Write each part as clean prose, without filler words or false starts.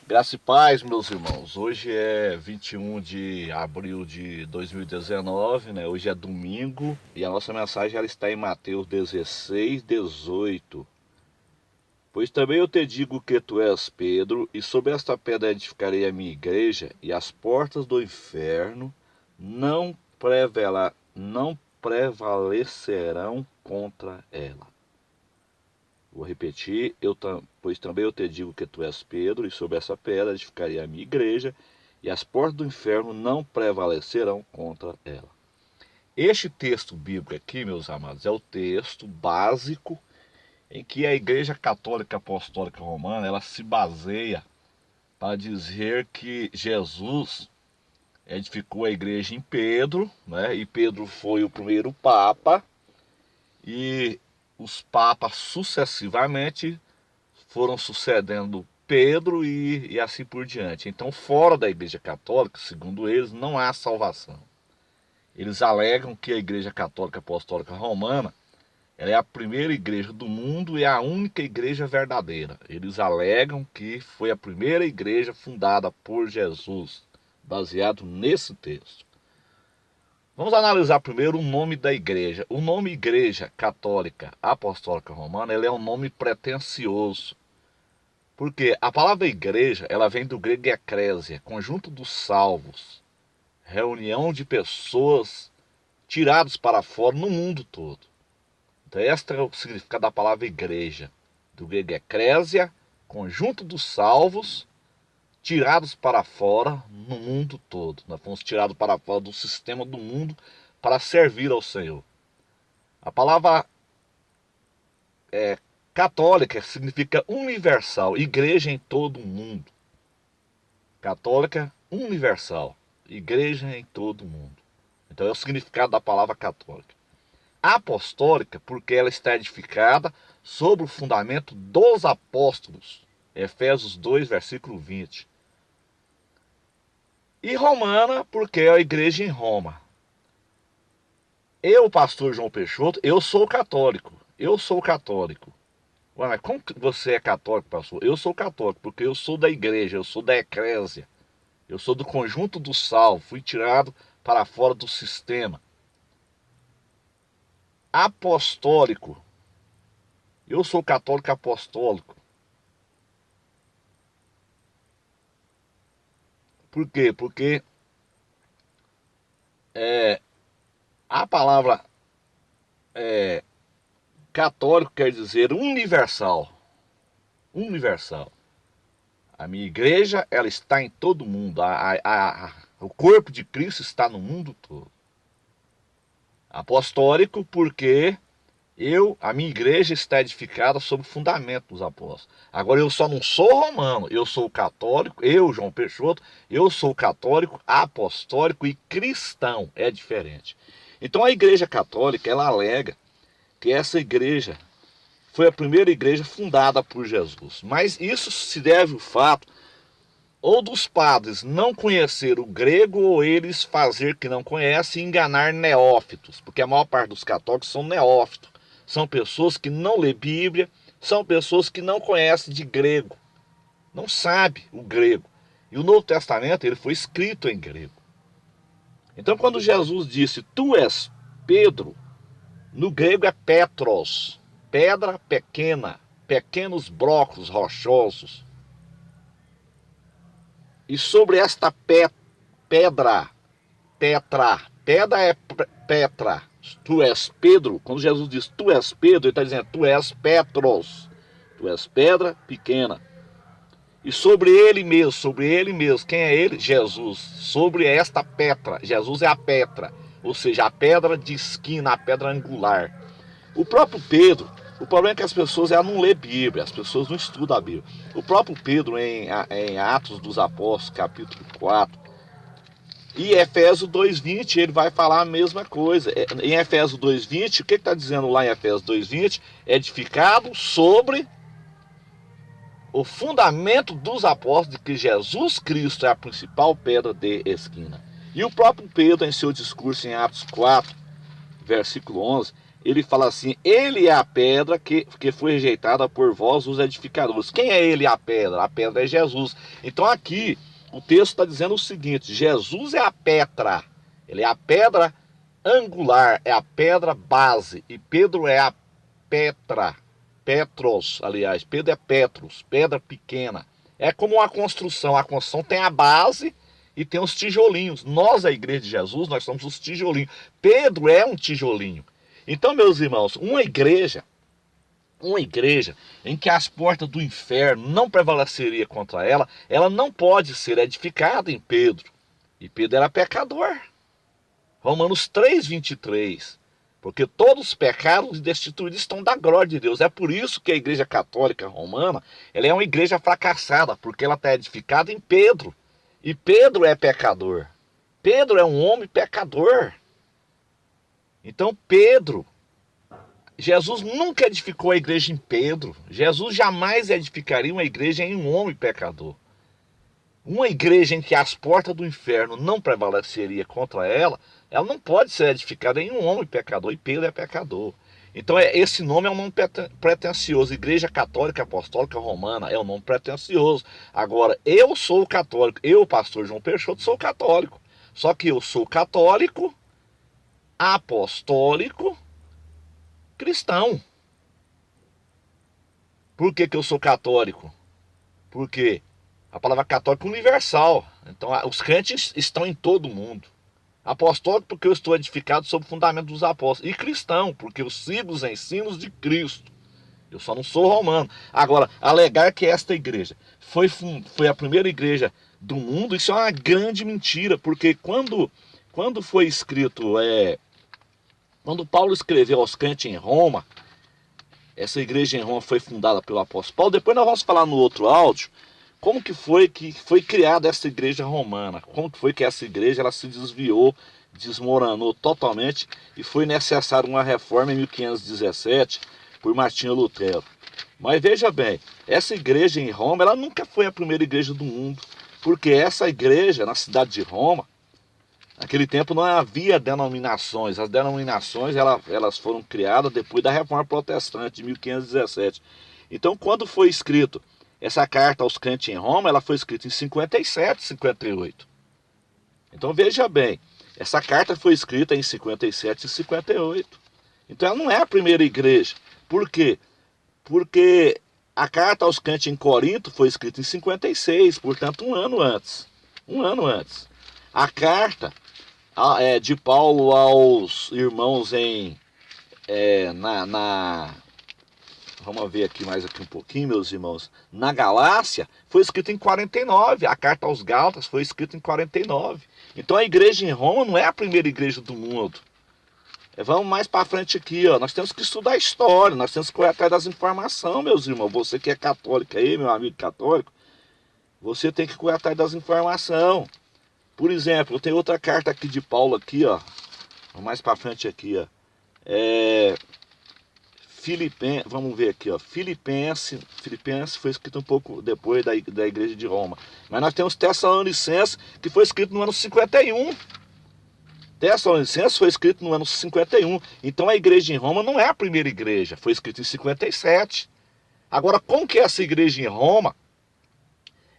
Graça e paz, meus irmãos. Hoje é 21 de abril de 2019, né? Hoje é domingo e a nossa mensagem ela está em Mateus 16, 18. Pois também eu te digo que tu és Pedro, e sobre esta pedra edificarei a minha igreja, e as portas do inferno não prevalecerão contra ela. Vou repetir, pois também eu te digo que tu és Pedro, e sobre essa pedra edificarei a minha igreja, e as portas do inferno não prevalecerão contra ela. Este texto bíblico aqui, meus amados, é o texto básico em que a Igreja Católica Apostólica Romana ela se baseia para dizer que Jesus edificou a igreja em Pedro, né? E Pedro foi o primeiro papa, e os papas sucessivamente foram sucedendo Pedro e assim por diante. Então, fora da Igreja Católica, segundo eles, não há salvação. Eles alegam que a Igreja Católica Apostólica Romana ela é a primeira igreja do mundo e a única igreja verdadeira. Eles alegam que foi a primeira igreja fundada por Jesus, baseado nesse texto. Vamos analisar primeiro o nome da igreja. O nome Igreja Católica Apostólica Romana ele é um nome pretensioso. Porque a palavra igreja, ela vem do grego eclésia, conjunto dos salvos, reunião de pessoas tiradas para fora no mundo todo. Então este é o significado da palavra igreja, do grego eclésia, conjunto dos salvos, tirados para fora no mundo todo. Nós fomos tirados para fora do sistema do mundo para servir ao Senhor. A palavra católica significa universal, igreja em todo o mundo. Católica, universal, igreja em todo o mundo. Então é o significado da palavra católica. Apostólica, porque ela está edificada sobre o fundamento dos apóstolos. Efésios 2, versículo 20. E romana, porque é a igreja em Roma. Eu, pastor João Peixoto, eu sou católico. Eu sou católico. Ué, mas como que você é católico, pastor? Eu sou católico, porque eu sou da igreja, eu sou da eclésia. Eu sou do conjunto do salvo, fui tirado para fora do sistema. Apostólico. Eu sou católico apostólico. Por quê? Porque a palavra católico quer dizer universal. Universal. A minha igreja, ela está em todo mundo. O corpo de Cristo está no mundo todo. Apostólico porque a minha igreja está edificada sobre o fundamento dos apóstolos. Agora eu só não sou romano, eu sou católico, eu, João Peixoto, eu sou católico, apostólico e cristão, é diferente. Então a igreja católica, ela alega que essa igreja foi a primeira igreja fundada por Jesus. Mas isso se deve ao fato ou dos padres não conhecer o grego, ou eles fazer que não conhecem e enganar neófitos, porque a maior parte dos católicos são neófitos. São pessoas que não lê Bíblia, são pessoas que não conhecem de grego, não sabe o grego. E o Novo Testamento ele foi escrito em grego. Então quando Jesus disse, tu és Pedro, no grego é Petros, pedra pequena, pequenos blocos rochosos. E sobre esta pedra, pedra é Petra, tu és Pedro. Quando Jesus diz tu és Pedro, ele está dizendo tu és Petros, tu és pedra pequena. E sobre ele mesmo, quem é ele? Jesus. Sobre esta Petra, Jesus é a Petra, ou seja, a pedra de esquina, a pedra angular. O próprio Pedro, o problema é que as pessoas não lêem Bíblia, as pessoas não estudam a Bíblia. O próprio Pedro, em Atos dos Apóstolos, capítulo 4, e Efésios 2,20, ele vai falar a mesma coisa. Em Efésios 2,20, o que está dizendo lá em Efésios 2,20? Edificado sobre o fundamento dos apóstolos de que Jesus Cristo é a principal pedra de esquina. E o próprio Pedro, em seu discurso em Atos 4, versículo 11, ele fala assim: ele é a pedra que foi rejeitada por vós, os edificadores. Quem é ele, a pedra? A pedra é Jesus. Então aqui o texto está dizendo o seguinte: Jesus é a pedra, ele é a pedra angular, é a pedra base, e Pedro é a Petra, Petros, aliás, Pedro é Petros, pedra pequena. É como uma construção, a construção tem a base e tem os tijolinhos. Nós, a igreja de Jesus, nós somos os tijolinhos. Pedro é um tijolinho. Então, meus irmãos, uma igreja em que as portas do inferno não prevaleceria contra ela, ela não pode ser edificada em Pedro. E Pedro era pecador. Romanos 3:23. Porque todos os pecados e destituídos estão da glória de Deus. É por isso que a igreja católica romana, ela é uma igreja fracassada, porque ela está edificada em Pedro. E Pedro é pecador. Pedro é um homem pecador. Então Pedro, Jesus nunca edificou a igreja em Pedro. Jesus jamais edificaria uma igreja em um homem pecador. Uma igreja em que as portas do inferno não prevaleceria contra ela, ela não pode ser edificada em um homem pecador, e Pedro é pecador. Então esse nome é um nome pretensioso. Igreja Católica Apostólica Romana é um nome pretensioso. Agora, eu sou católico, eu, pastor João Peixoto, sou católico. Só que eu sou católico, apostólico, cristão. Por que eu sou católico? Porque a palavra católico é universal. Então os crentes estão em todo o mundo. Apostólico porque eu estou edificado sobre o fundamento dos apóstolos. E cristão porque eu sigo os ensinos de Cristo. Eu só não sou romano. Agora, alegar que esta igreja foi a primeira igreja do mundo, isso é uma grande mentira. Porque quando foi escrito, quando Paulo escreveu aos crentes em Roma, essa igreja em Roma foi fundada pelo apóstolo Paulo. Depois nós vamos falar no outro áudio como que foi criada essa igreja romana, como que foi que essa igreja ela se desviou, desmoronou totalmente e foi necessária uma reforma em 1517 por Martinho Lutero. Mas veja bem, essa igreja em Roma, ela nunca foi a primeira igreja do mundo, porque essa igreja na cidade de Roma, naquele tempo não havia denominações, as denominações elas foram criadas depois da Reforma Protestante de 1517. Então quando foi escrito essa carta aos crentes em Roma, ela foi escrita em 57, 58. Então veja bem, essa carta foi escrita em 57 e 58. Então ela não é a primeira igreja. Por quê? Porque a carta aos crentes em Corinto foi escrita em 56, portanto um ano antes. Um ano antes. A carta de Paulo aos irmãos vamos ver aqui mais aqui um pouquinho, meus irmãos. Na Galácia foi escrito em 49. A carta aos Gálatas foi escrita em 49. Então a igreja em Roma não é a primeira igreja do mundo. Vamos mais para frente aqui, ó. Nós temos que estudar a história, nós temos que correr atrás das informações, meus irmãos. Você que é católico aí, meu amigo católico, você tem que correr atrás das informações. Por exemplo, eu tenho outra carta aqui de Paulo aqui, ó. Vamos mais para frente aqui, ó. Filipenses, vamos ver aqui, ó. Filipenses foi escrito um pouco depois da igreja de Roma. Mas nós temos Tessalonicenses, que foi escrito no ano 51. Tessalonicenses foi escrito no ano 51. Então a igreja em Roma não é a primeira igreja, foi escrito em 57. Agora, como que essa igreja em Roma,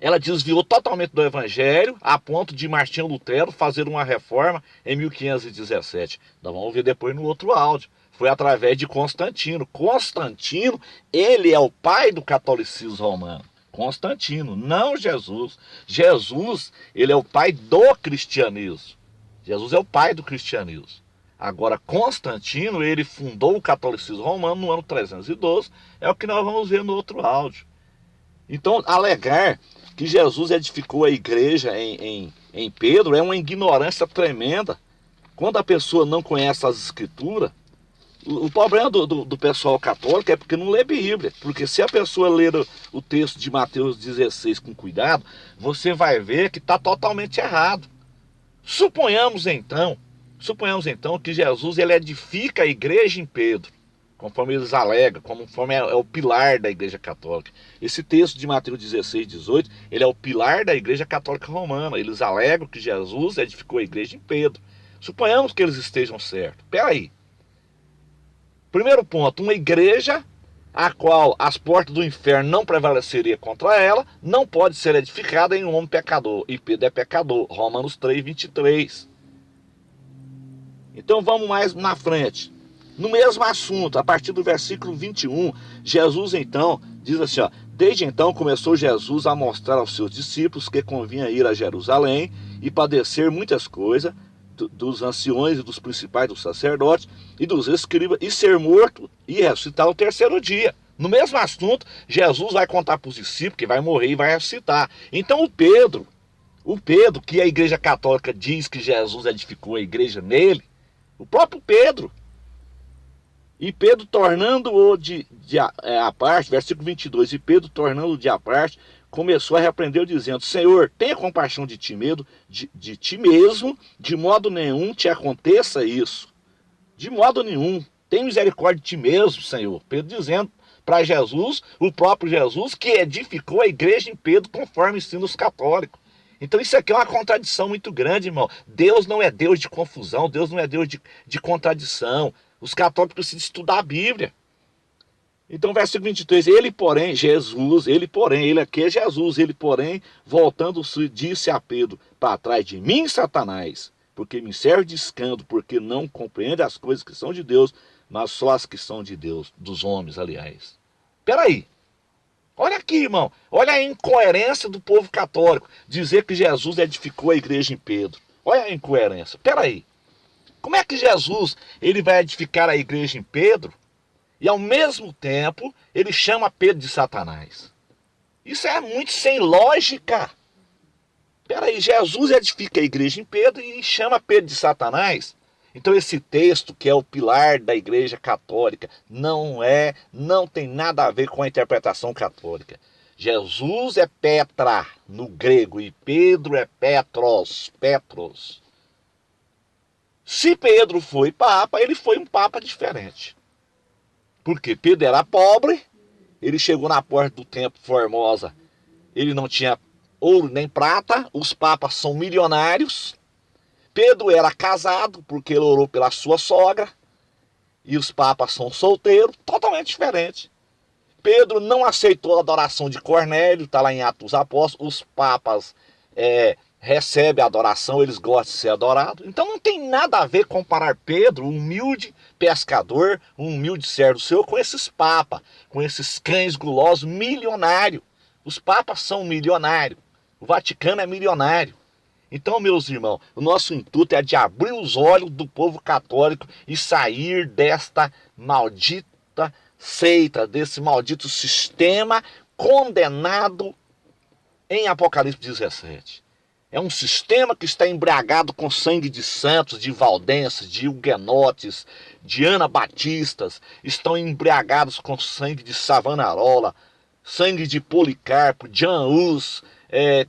ela desviou totalmente do evangelho, a ponto de Martinho Lutero fazer uma reforma em 1517. Nós vamos ver depois no outro áudio. Foi através de Constantino. Constantino, ele é o pai do catolicismo romano. Constantino, não Jesus. Jesus, ele é o pai do cristianismo. Jesus é o pai do cristianismo. Agora, Constantino, ele fundou o catolicismo romano no ano 312. É o que nós vamos ver no outro áudio. Então, alegar que Jesus edificou a igreja em Pedro é uma ignorância tremenda. Quando a pessoa não conhece as escrituras, o problema do pessoal católico é porque não lê Bíblia. Porque se a pessoa ler o texto de Mateus 16 com cuidado, você vai ver que está totalmente errado. Suponhamos então que Jesus ele edifica a igreja em Pedro, conforme eles alegam, conforme é o pilar da igreja católica. Esse texto de Mateus 16, 18, ele é o pilar da igreja católica romana. Eles alegam que Jesus edificou a igreja em Pedro. Suponhamos que eles estejam certos. Espera aí. Primeiro ponto, uma igreja a qual as portas do inferno não prevaleceriam contra ela, não pode ser edificada em um homem pecador. E Pedro é pecador. Romanos 3, 23. Então vamos mais na frente. No mesmo assunto, a partir do versículo 21, Jesus então diz assim, ó, desde então começou Jesus a mostrar aos seus discípulos que convinha ir a Jerusalém e padecer muitas coisas dos anciões e dos principais dos sacerdotes e dos escribas e ser morto e ressuscitar no terceiro dia. No mesmo assunto, Jesus vai contar para os discípulos que vai morrer e vai ressuscitar. Então o Pedro, que a igreja católica diz que Jesus edificou a igreja nele, o próprio Pedro. E Pedro tornando-o a parte, versículo 22, e Pedro tornando-o de a parte, começou a repreender dizendo, Senhor, tenha compaixão de ti mesmo, de modo nenhum te aconteça isso. De modo nenhum. Tem misericórdia de ti mesmo, Senhor. Pedro dizendo para Jesus, o próprio Jesus, que edificou a igreja em Pedro, conforme ensina os católicos. Então isso aqui é uma contradição muito grande, irmão. Deus não é Deus de confusão, Deus não é Deus de contradição. Os católicos precisam estudar a Bíblia. Então, versículo 23, ele porém, Jesus, ele aqui é Jesus, ele porém, voltando-se, disse a Pedro, para trás de mim, Satanás, porque me serve de escândalo, porque não compreende as coisas que são de Deus, mas só as que são de Deus, dos homens, aliás. Peraí, olha aqui, irmão, olha a incoerência do povo católico, dizer que Jesus edificou a igreja em Pedro. Olha a incoerência, peraí. Como é que Jesus ele vai edificar a igreja em Pedro e ao mesmo tempo ele chama Pedro de Satanás? Isso é muito sem lógica. Peraí, Jesus edifica a igreja em Pedro e chama Pedro de Satanás? Então esse texto, que é o pilar da igreja católica, não tem nada a ver com a interpretação católica. Jesus é Petra no grego e Pedro é Petros. Se Pedro foi papa, ele foi um papa diferente. Porque Pedro era pobre, ele chegou na porta do templo Formosa, ele não tinha ouro nem prata, os papas são milionários. Pedro era casado, porque ele orou pela sua sogra, e os papas são solteiros, totalmente diferente. Pedro não aceitou a adoração de Cornélio, está lá em Atos dos Apóstolos, os papas recebem a adoração, eles gostam de ser adorados. Então não tem nada a ver comparar Pedro, um humilde pescador, um humilde servo seu, com esses papas, com esses cães gulosos milionários. Os papas são milionários, o Vaticano é milionário. Então, meus irmãos, o nosso intuito é de abrir os olhos do povo católico e sair desta maldita seita, desse maldito sistema condenado em Apocalipse 17. É um sistema que está embriagado com sangue de santos, de valdenses, de huguenotes, de anabatistas, estão embriagados com sangue de Savonarola, sangue de Policarpo, de Janus,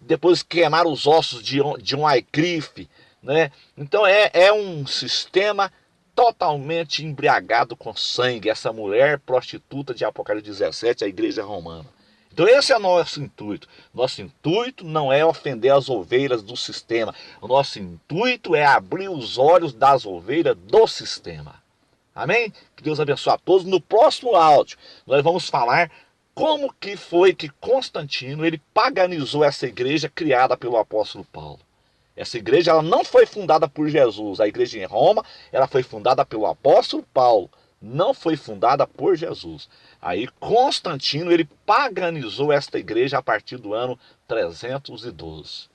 depois queimaram os ossos de um Wycliffe, né? Então é um sistema totalmente embriagado com sangue, essa mulher prostituta de Apocalipse 17, a igreja romana. Então esse é o nosso intuito. Nosso intuito não é ofender as ovelhas do sistema. O nosso intuito é abrir os olhos das ovelhas do sistema. Amém? Que Deus abençoe a todos. No próximo áudio nós vamos falar como que foi que Constantino ele paganizou essa igreja criada pelo apóstolo Paulo. Essa igreja ela não foi fundada por Jesus. A igreja em Roma ela foi fundada pelo apóstolo Paulo. Não foi fundada por Jesus. Aí Constantino ele paganizou esta igreja a partir do ano 312.